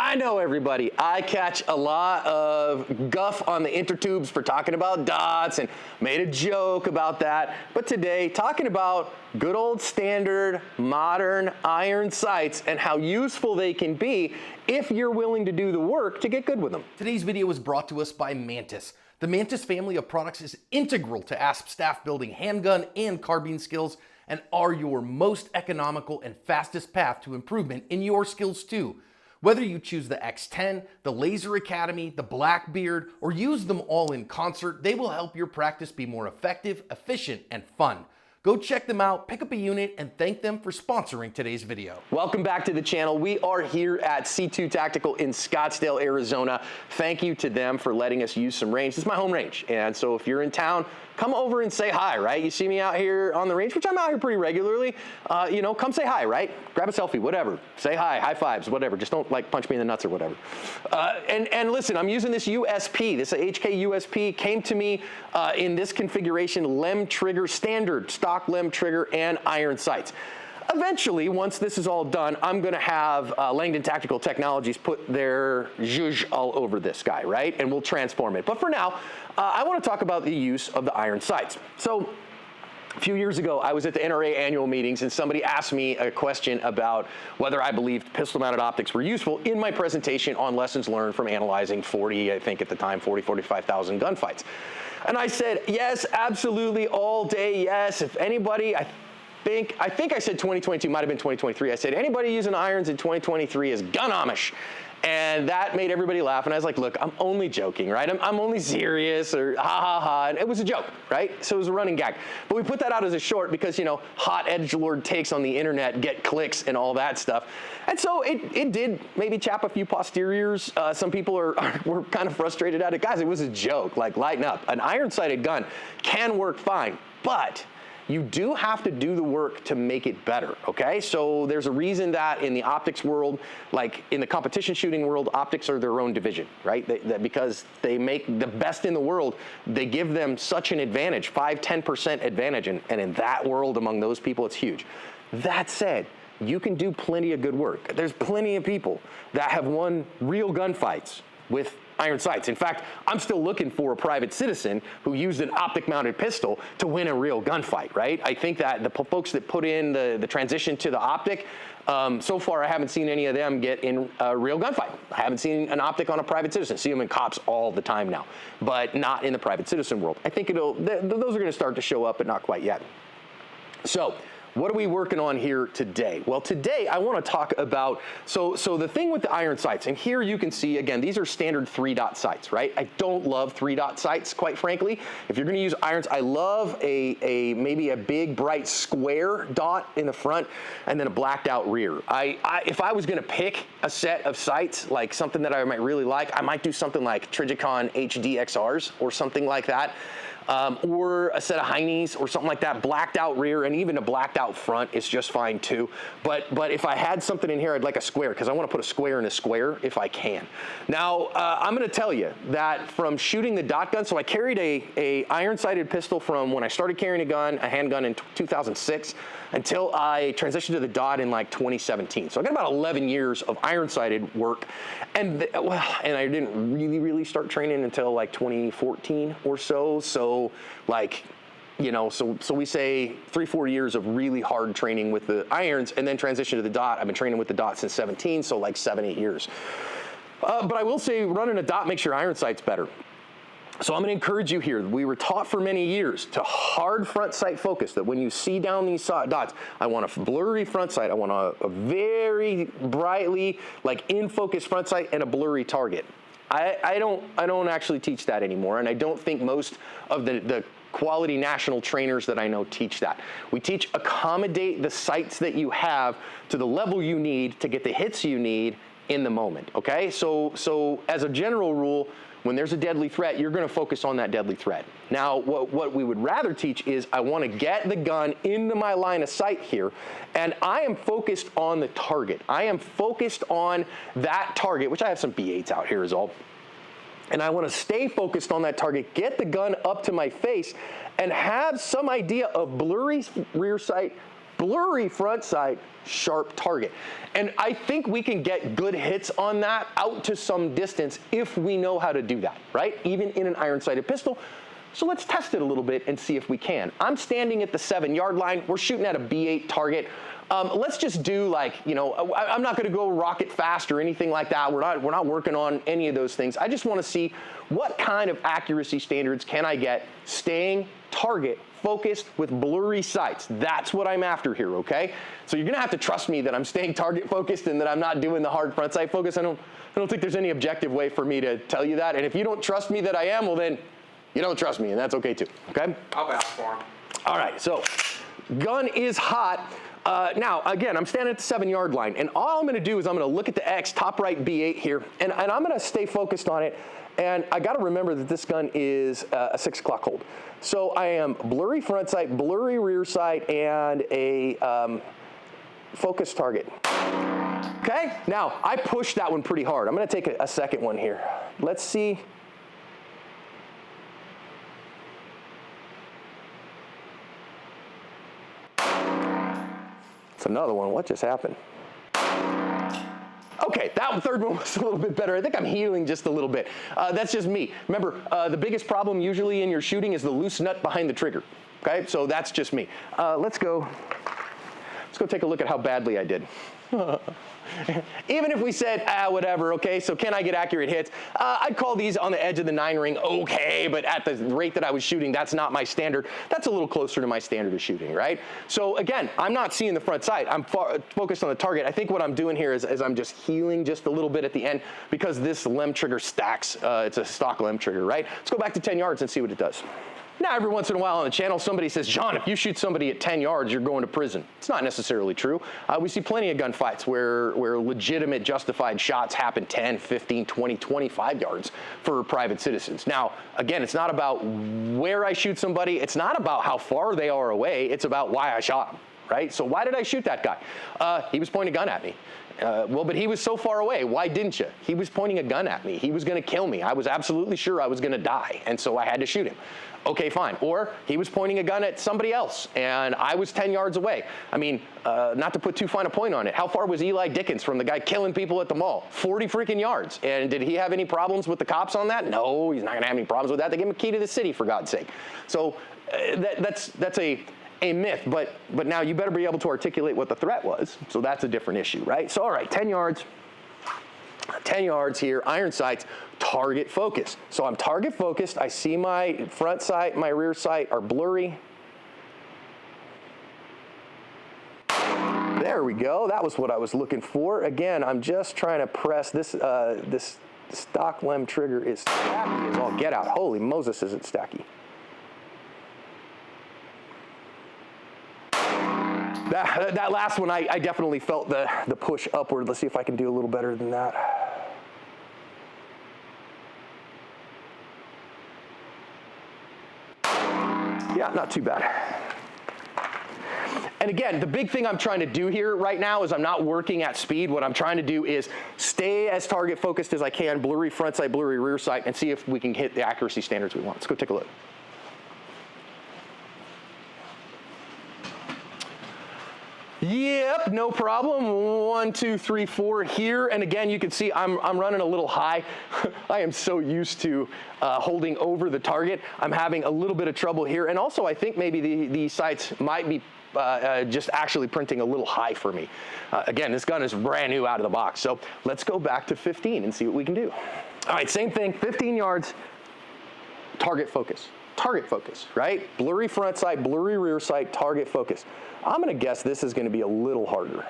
I know everybody. I catch a lot of guff on the intertubes for talking about dots and made a joke about that. But today, talking about good old standard modern iron sights and how useful they can be if you're willing to do the work to get good with them. Today's video is brought to us by Mantis. The Mantis family of products is integral to ASP staff building handgun and carbine skills and are your most economical and fastest path to improvement in your skills too. Whether you choose the X10, the Laser Academy, the Blackbeard, or use them all in concert, they will help your practice be more effective, efficient, and fun. Go check them out, pick up a unit, and thank them for sponsoring today's video. Welcome back to the channel. We are here at C2 Tactical in Scottsdale, Arizona. Thank you to them for letting us use some range. This is my home range, and so if you're in town, come over and say hi, right? You see me out here on the range, which I'm out here pretty regularly. Come say hi, right? Grab a selfie, whatever. Say hi, high fives, whatever. Just don't like punch me in the nuts or whatever. And listen, I'm using this USP. This HK USP came to me in this configuration, LEM trigger, standard stock LEM trigger and iron sights. Eventually, once this is all done, I'm gonna have Langdon Tactical Technologies put their zhuzh all over this guy, right? And we'll transform it. But for now, I wanna talk about the use of the iron sights. So, a few years ago, I was at the NRA annual meetings and somebody asked me a question about whether I believed pistol-mounted optics were useful in my presentation on lessons learned from analyzing 45,000 gunfights. And I said, yes, absolutely, all day, yes. If anybody, I think I said 2022, might have been 2023. I said, anybody using irons in 2023 is gun Amish. And that made everybody laugh. And I was like, look, I'm only joking, right? I'm only serious, or ha ha ha. And it was a joke, right? So it was a running gag. But we put that out as a short because, hot edgelord takes on the internet get clicks and all that stuff. And so it did maybe chap a few posteriors. Some people were kind of frustrated at it. Guys, it was a joke, like lighten up. An iron-sighted gun can work fine, but you do have to do the work to make it better, okay? So there's a reason that in the optics world, like in the competition shooting world, optics are their own division, right? Because they make the best in the world, they give them such an advantage, 5–10% advantage, and in that world, among those people, it's huge. That said, you can do plenty of good work. There's plenty of people that have won real gunfights with iron sights. In fact, I'm still looking for a private citizen who used an optic-mounted pistol to win a real gunfight, right? I think that the folks that put in the transition to the optic, so far I haven't seen any of them get in a real gunfight. I haven't seen an optic on a private citizen. See them in cops all the time now, but not in the private citizen world. I think those are gonna start to show up, but not quite yet. So, what are we working on here today? Well, today I want to talk about, so the thing with the iron sights, and here you can see, again, these are standard 3-dot sights, right? I don't love 3-dot sights, quite frankly. If you're going to use irons, I love maybe a big, bright square dot in the front and then a blacked out rear. If I was going to pick a set of sights, like something that I might really like, I might do something like Trijicon HD XRs or something like that. Or a set of Heinies or something like that, blacked out rear, and even a blacked out front is just fine too. But if I had something in here, I'd like a square, because I want to put a square in a square if I can. Now, I'm going to tell you that from shooting the dot gun, so I carried a iron-sighted pistol from when I started carrying a handgun in 2006 until I transitioned to the dot in like 2017. So I got about 11 years of iron-sighted work, and I didn't really start training until like 2014 or so. So like, so we say 3–4 years of really hard training with the irons and then transition to the dot. I've been training with the dot since 17, so like 7–8 years. But I will say running a dot makes your iron sights better. So I'm going to encourage you here. We were taught for many years to hard front sight focus, that when you see down these dots, I want a blurry front sight, I want a very brightly, like in focus front sight and a blurry target. I don't actually teach that anymore, and I don't think most of the quality national trainers that I know teach that. We teach accommodate the sights that you have to the level you need to get the hits you need in the moment, okay? So as a general rule, when there's a deadly threat, you're gonna focus on that deadly threat. Now, what we would rather teach is I wanna get the gun into my line of sight here, and I am focused on the target. I am focused on that target, which I have some B8s out here is all. And I wanna stay focused on that target, get the gun up to my face, and have some idea of blurry rear sight, blurry front sight, sharp target. And I think we can get good hits on that out to some distance if we know how to do that, right? Even in an iron-sighted pistol. So let's test it a little bit and see if we can. I'm standing at the 7-yard line. We're shooting at a B8 target. Let's just do I'm not gonna go rocket fast or anything like that. We're not working on any of those things. I just wanna see what kind of accuracy standards can I get staying target focused with blurry sights. That's what I'm after here, okay? So you're gonna have to trust me that I'm staying target focused and that I'm not doing the hard front sight focus. I don't think there's any objective way for me to tell you that. And if you don't trust me that I am, well then, you don't trust me, and that's okay too, okay? I'll vouch for him. All right, so gun is hot. Now, again, I'm standing at the 7-yard line, and all I'm gonna do is I'm gonna look at the X, top right B8 here, and I'm gonna stay focused on it, and I gotta remember that this gun is a 6 o'clock hold. So I am blurry front sight, blurry rear sight, and a focus target. Okay, now, I pushed that one pretty hard. I'm gonna take a second one here. Let's see. Another one. What just happened? Okay, that third one was a little bit better. I think I'm healing just a little bit. That's just me. Remember, the biggest problem usually in your shooting is the loose nut behind the trigger. Okay, so that's just me. Let's go take a look at how badly I did. Even if we said, whatever, okay, so can I get accurate hits? I'd call these on the edge of the 9 ring okay, but at the rate that I was shooting, that's not my standard. That's a little closer to my standard of shooting, right? So again, I'm not seeing the front sight. I'm focused on the target. I think what I'm doing here is I'm just healing just a little bit at the end because this LEM trigger stacks. It's a stock LEM trigger, right? Let's go back to 10 yards and see what it does. Now, every once in a while on the channel, somebody says, John, if you shoot somebody at 10 yards, you're going to prison. It's not necessarily true. We see plenty of gunfights where legitimate, justified shots happen 10, 15, 20, 25 yards for private citizens. Now, again, it's not about where I shoot somebody. It's not about how far they are away. It's about why I shot them, right? So why did I shoot that guy? He was pointing a gun at me. Well, but he was so far away. Why didn't you? He was pointing a gun at me. He was going to kill me. I was absolutely sure I was going to die, and so I had to shoot him. Okay, fine. Or he was pointing a gun at somebody else, and I was 10 yards away. I mean, not to put too fine a point on it, how far was Eli Dickens from the guy killing people at the mall? 40 freaking yards. And did he have any problems with the cops on that? No, he's not going to have any problems with that. They gave him a key to the city, for God's sake. So that's a myth, but now you better be able to articulate what the threat was. So that's a different issue, right? So all right, 10 yards. 10 yards here, iron sights, target focus. So I'm target focused. I see my front sight, my rear sight are blurry. There we go. That was what I was looking for. Again, I'm just trying to press this. This stock LEM trigger is stacky as all get out. Holy Moses, is it stacky. That last one, I definitely felt the push upward. Let's see if I can do a little better than that. Yeah, not too bad. And again, the big thing I'm trying to do here right now is I'm not working at speed. What I'm trying to do is stay as target focused as I can, blurry front sight, blurry rear sight, and see if we can hit the accuracy standards we want. Let's go take a look. Yep, no problem. 1, 2, 3, 4 here. And again, you can see I'm running a little high. I am so used to holding over the target. I'm having a little bit of trouble here. And also, I think maybe the sights might be just actually printing a little high for me. Again, this gun is brand new out of the box. So let's go back to 15 and see what we can do. All right, same thing, 15 yards, target focus. Target focus, right? Blurry front sight, blurry rear sight, target focus. I'm gonna guess this is gonna be a little harder.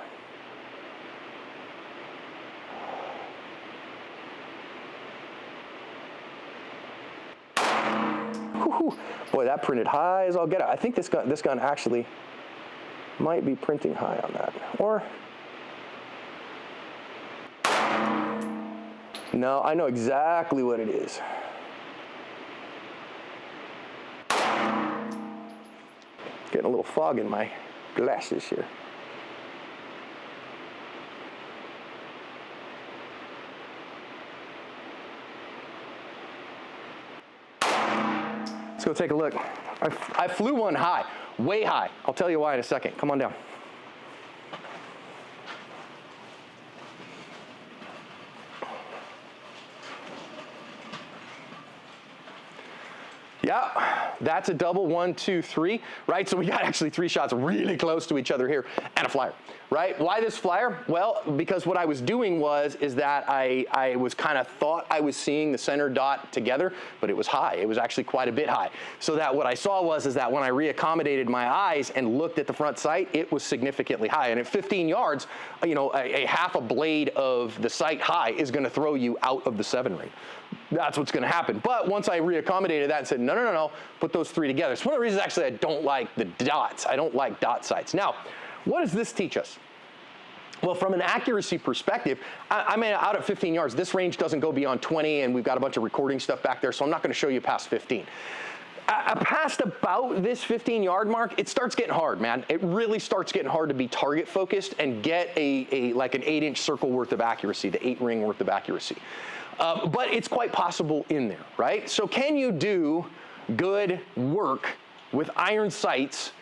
Whew. Boy, that printed high as all get out. I think this gun actually might be printing high on that. Or, no, I know exactly what it is. Getting a little fog in my glasses here. Let's go take a look. I flew one high, way high. I'll tell you why in a second. Come on down. Yeah, that's a double, 1, 2, 3, right? So we got actually 3 shots really close to each other here and a flyer, right? Why this flyer? Well, because what I was doing is that I was kind of thought I was seeing the center dot together, but it was high. It was actually quite a bit high. So that what I saw is that when I reaccommodated my eyes and looked at the front sight, it was significantly high. And at 15 yards, you know, a half a blade of the sight high is going to throw you out of the 7 ring. That's what's going to happen. But once I reaccommodated that and said, no, put those 3 together. It's one of the reasons actually I don't like the dots. I don't like dot sights. Now, what does this teach us? Well, from an accuracy perspective, I mean, out at 15 yards, this range doesn't go beyond 20, and we've got a bunch of recording stuff back there, so I'm not going to show you past 15. Past about this 15-yard mark, it starts getting hard, man. It really starts getting hard to be target focused and get like an 8-inch circle worth of accuracy, the 8 ring worth of accuracy. But it's quite possible in there, right? So can you do good work with iron sights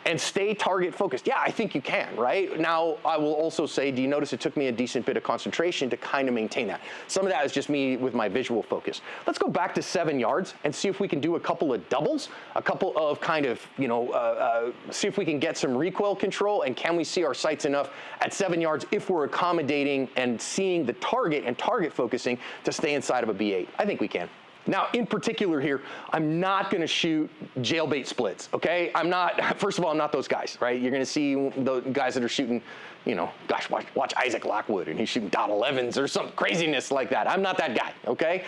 and stay target focused? Yeah, I think you can, right? Now, I will also say, do you notice it took me a decent bit of concentration to kind of maintain that? Some of that is just me with my visual focus. Let's go back to 7 yards and see if we can do a couple of doubles, a couple of kind of, you know, see if we can get some recoil control, and can we see our sights enough at 7 yards if we're accommodating and seeing the target and target focusing to stay inside of a B8? I think we can. Now, in particular here, I'm not going to shoot jailbait splits, okay? First of all, I'm not those guys, right? You're going to see the guys that are shooting, you know, gosh, watch Isaac Lockwood, and he's shooting .11s or some craziness like that. I'm not that guy, okay?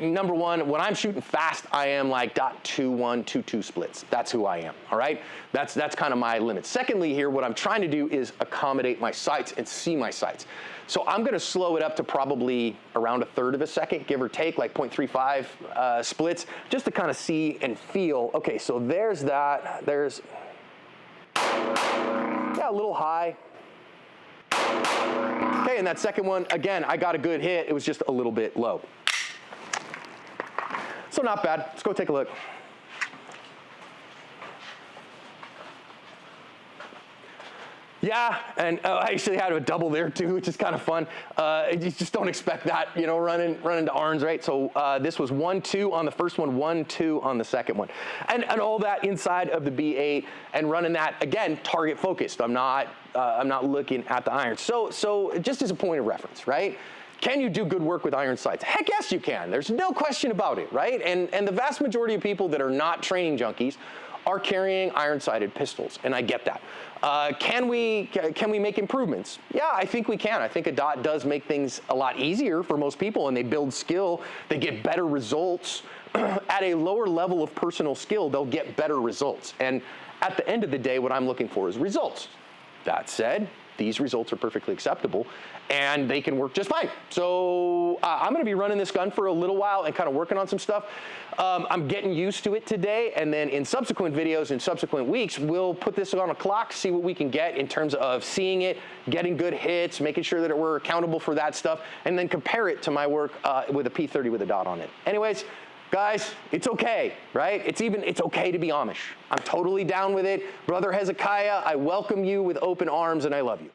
Number one, when I'm shooting fast, I am like .21, .22 splits. That's who I am, all right? That's kind of my limit. Secondly here, what I'm trying to do is accommodate my sights and see my sights. So I'm going to slow it up to probably around 1/3 of a second, give or take, like 0.35 splits, just to kind of see and feel. Okay, so there's that. There's, yeah, a little high. Okay, and that second one, again, I got a good hit. It was just a little bit low. So not bad. Let's go take a look. Yeah, and I actually had a double there too, which is kind of fun. You just don't expect that, you know, running to arms, right? So this was 1-2 on the first one, 1-2 on the second one, and all that inside of the B8, and running that again target focused. I'm not looking at the irons. So just as a point of reference, right? Can you do good work with iron sights? Heck yes, you can. There's no question about it, right? And the vast majority of people that are not training junkies are carrying iron-sighted pistols, and I get that. Can we make improvements? Yeah, I think we can. I think a dot does make things a lot easier for most people, and they build skill. They get better results. At a lower level of personal skill, they'll get better results. And at the end of the day, what I'm looking for is results. That said, these results are perfectly acceptable, and they can work just fine. So I'm going to be running this gun for a little while and kind of working on some stuff. I'm getting used to it today, and then in subsequent videos in subsequent weeks, we'll put this on a clock, see what we can get in terms of seeing it, getting good hits, making sure that we're accountable for that stuff, and then compare it to my work with a P30 with a dot on it. Anyways, guys, it's okay, right? It's okay to be Amish. I'm totally down with it. Brother Hezekiah, I welcome you with open arms, and I love you.